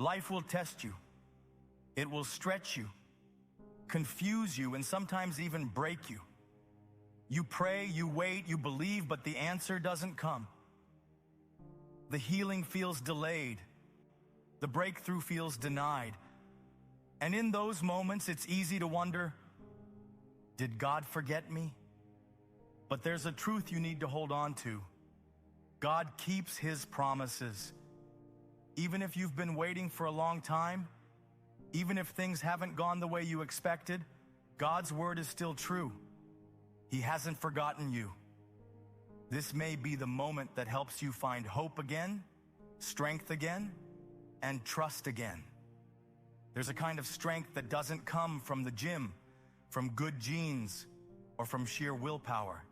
Life will test you. It will stretch you, confuse you, and sometimes even break you. You pray, you wait, you believe, but the answer doesn't come. The healing feels delayed. The breakthrough feels denied. And in those moments, it's easy to wonder, did God forget me? But there's a truth you need to hold on to. God keeps His promises. Even if you've been waiting for a long time, even if things haven't gone the way you expected, God's word is still true. He hasn't forgotten you. This may be the moment that helps you find hope again, strength again, and trust again. There's a kind of strength that doesn't come from the gym, from good genes, or from sheer willpower.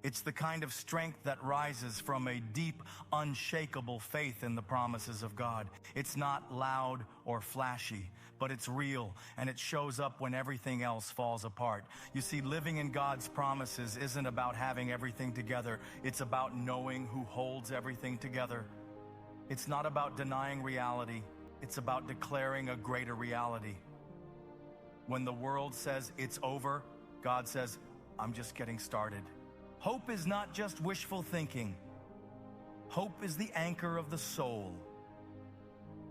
It's the kind of strength that rises from a deep, unshakable faith in the promises of God. It's not loud or flashy, but it's real, and it shows up when everything else falls apart. You see, living in God's promises isn't about having everything together. It's about knowing who holds everything together. It's not about denying reality. It's about declaring a greater reality. When the world says it's over, God says, I'm just getting started. Hope is not just wishful thinking. Hope is the anchor of the soul.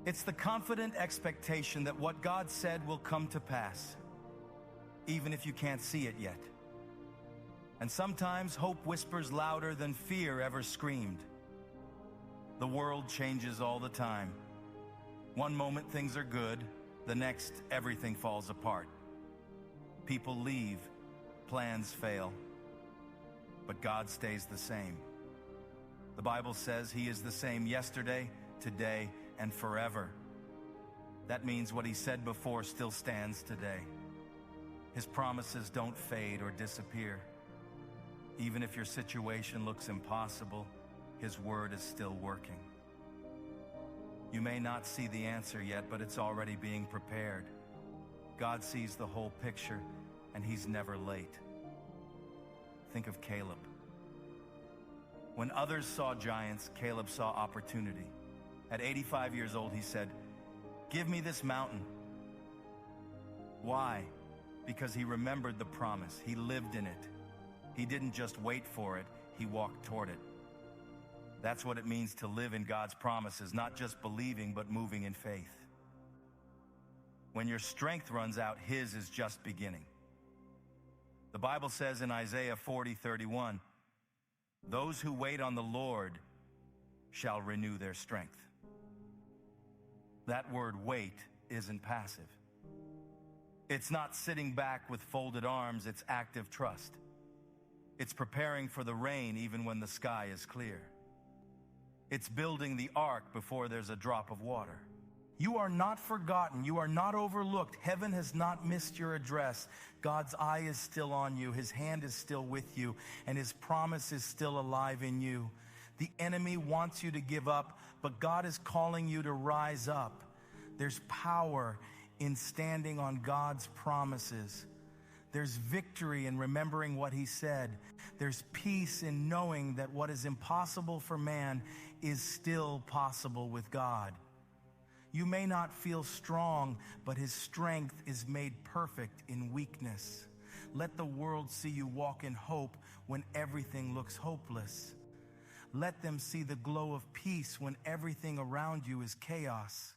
It's the confident expectation that what God said will come to pass, even if you can't see it yet. And sometimes hope whispers louder than fear ever screamed. The world changes all the time. One moment things are good, the next everything falls apart. People leave, plans fail. But God stays the same. The Bible says He is the same yesterday, today, and forever. That means what He said before still stands today. His promises don't fade or disappear. Even if your situation looks impossible, His word is still working. You may not see the answer yet, but it's already being prepared. God sees the whole picture, and He's never late. Think of Caleb. When others saw giants, Caleb saw opportunity. At 85 years old, he said, "Give me this mountain." Why? Because he remembered the promise. He lived in it. He didn't just wait for it, he walked toward it. That's what it means to live in God's promises, not just believing, but moving in faith. When your strength runs out, His is just beginning. The Bible says in Isaiah 40:31, "Those who wait on the Lord shall renew their strength." That word wait isn't passive. It's not sitting back with folded arms, it's active trust. It's preparing for the rain even when the sky is clear. It's building the ark before there's a drop of water. You are not forgotten. You are not overlooked. Heaven has not missed your address. God's eye is still on you. His hand is still with you, and His promise is still alive in you. The enemy wants you to give up, but God is calling you to rise up. There's power in standing on God's promises. There's victory in remembering what He said. There's peace in knowing that what is impossible for man is still possible with God. You may not feel strong, but His strength is made perfect in weakness. Let the world see you walk in hope when everything looks hopeless. Let them see the glow of peace when everything around you is chaos.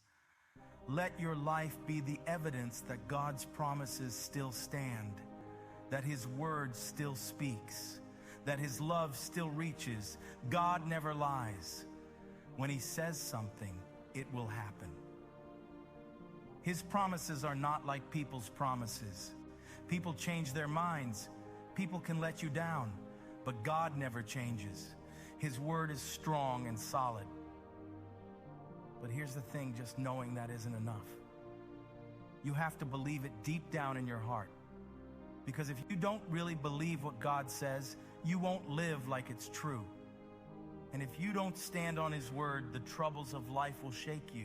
Let your life be the evidence that God's promises still stand, that His word still speaks, that His love still reaches. God never lies. When He says something, it will happen. His promises are not like people's promises. People change their minds. People can let you down, but God never changes. His word is strong and solid. But here's the thing, just knowing that isn't enough. You have to believe it deep down in your heart. Because if you don't really believe what God says, you won't live like it's true. And if you don't stand on His word, the troubles of life will shake you.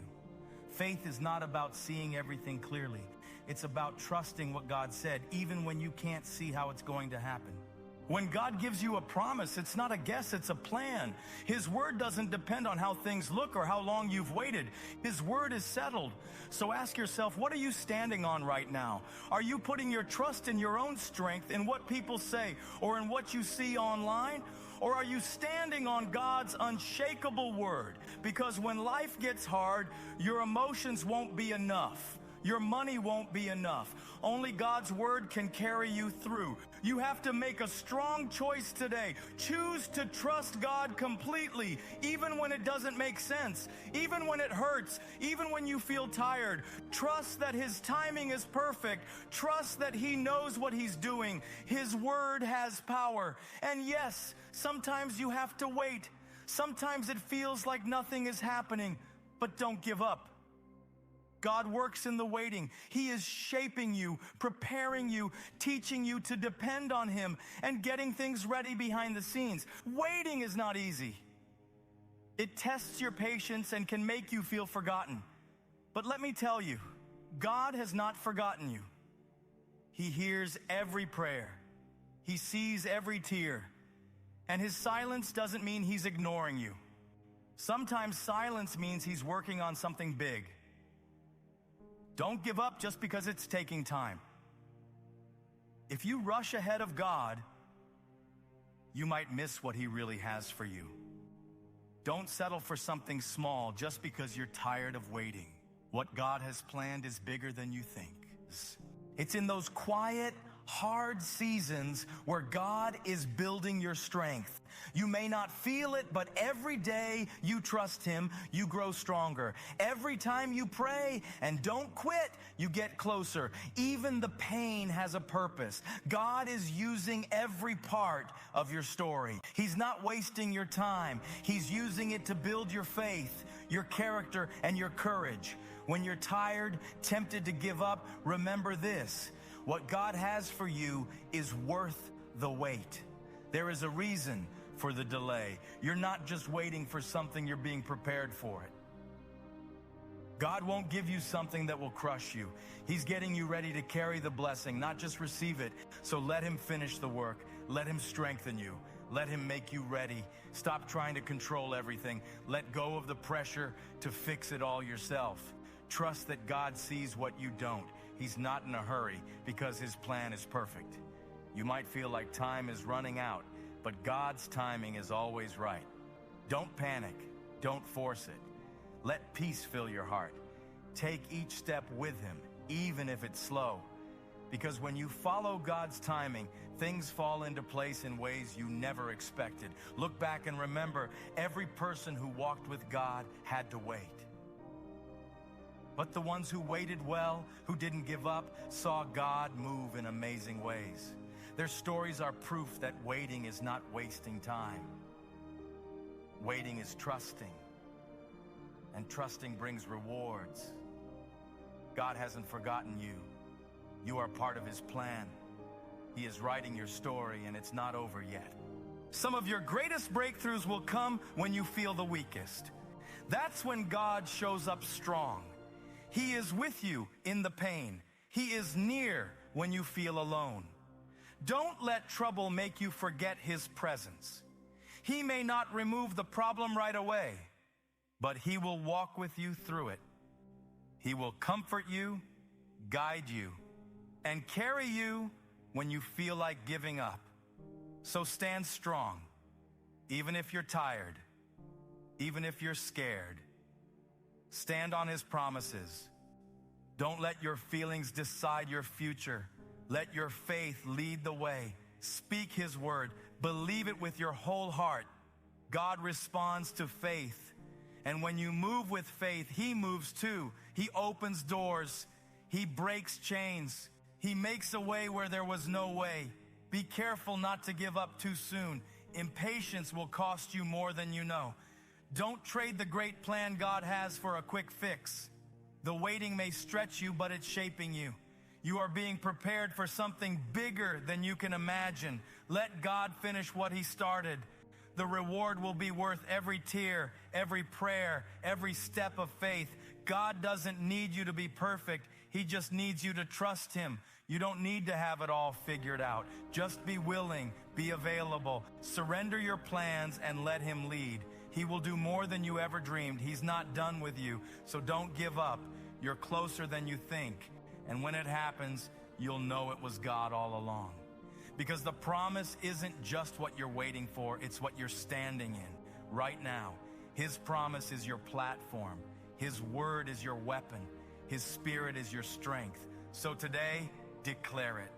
Faith is not about seeing everything clearly. It's about trusting what God said, even when you can't see how it's going to happen. When God gives you a promise, it's not a guess, it's a plan. His word doesn't depend on how things look or how long you've waited. His word is settled. So ask yourself, what are you standing on right now? Are you putting your trust in your own strength, in what people say, or in what you see online? Or are you standing on God's unshakable word? Because when life gets hard, your emotions won't be enough. Your money won't be enough. Only God's word can carry you through. You have to make a strong choice today. Choose to trust God completely, even when it doesn't make sense, even when it hurts, even when you feel tired. Trust that His timing is perfect. Trust that He knows what He's doing. His word has power. And yes, sometimes you have to wait. Sometimes it feels like nothing is happening, but don't give up. God works in the waiting. He is shaping you, preparing you, teaching you to depend on Him, and getting things ready behind the scenes. Waiting is not easy. It tests your patience and can make you feel forgotten. But let me tell you, God has not forgotten you. He hears every prayer. He sees every tear. And His silence doesn't mean He's ignoring you. Sometimes silence means He's working on something big. Don't give up just because it's taking time. If you rush ahead of God, you might miss what He really has for you. Don't settle for something small just because you're tired of waiting. What God has planned is bigger than you think. It's in those quiet, hard seasons where God is building your strength. You may not feel it, but every day you trust Him, you grow stronger. Every time you pray and don't quit, you get closer. Even the pain has a purpose. God is using every part of your story. He's not wasting your time. He's using it to build your faith, your character, and your courage. When you're tired, tempted to give up, remember this: what God has for you is worth the wait. There is a reason for the delay. You're not just waiting for something, you're being prepared for it. God won't give you something that will crush you. He's getting you ready to carry the blessing, not just receive it. So let Him finish the work. Let Him strengthen you. Let Him make you ready. Stop trying to control everything. Let go of the pressure to fix it all yourself. Trust that God sees what you don't. He's not in a hurry because His plan is perfect. You might feel like time is running out, but God's timing is always right. Don't panic. Don't force it. Let peace fill your heart. Take each step with Him, even if it's slow. Because when you follow God's timing, things fall into place in ways you never expected. Look back and remember, every person who walked with God had to wait. But the ones who waited well, who didn't give up, saw God move in amazing ways. Their stories are proof that waiting is not wasting time. Waiting is trusting, and trusting brings rewards. God hasn't forgotten you. You are part of His plan. He is writing your story, and it's not over yet. Some of your greatest breakthroughs will come when you feel the weakest. That's when God shows up strong. He is with you in the pain. He is near when you feel alone. Don't let trouble make you forget His presence. He may not remove the problem right away, but He will walk with you through it. He will comfort you, guide you, and carry you when you feel like giving up. So stand strong, even if you're tired, even if you're scared. Stand on His promises. Don't let your feelings decide your future. Let your faith lead the way. Speak His word. Believe it with your whole heart. God responds to faith. And when you move with faith, He moves too. He opens doors. He breaks chains. He makes a way where there was no way. Be careful not to give up too soon. Impatience will cost you more than you know. Don't trade the great plan God has for a quick fix. The waiting may stretch you, but it's shaping you. You are being prepared for something bigger than you can imagine. Let God finish what He started. The reward will be worth every tear, every prayer, every step of faith. God doesn't need you to be perfect. He just needs you to trust him. You don't need to have it all figured out. Just be willing, be available, surrender your plans and let him lead. He will do more than you ever dreamed. He's not done with you, so don't give up. You're closer than you think. And when it happens, you'll know it was God all along. Because the promise isn't just what you're waiting for, it's what you're standing in right now. His promise is your platform. His word is your weapon. His spirit is your strength. So today, declare it.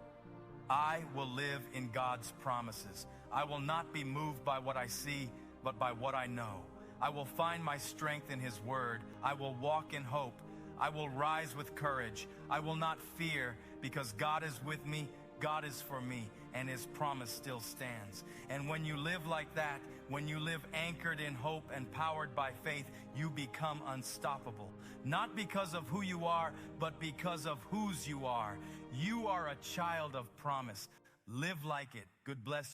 I will live in God's promises. I will not be moved by what I see, but by what I know. I will find my strength in his word. I will walk in hope. I will rise with courage. I will not fear, because God is with me, God is for me, and his promise still stands. And when you live like that, when you live anchored in hope and powered by faith, you become unstoppable. Not because of who you are, but because of whose you are. You are a child of promise. Live like it. Good bless you.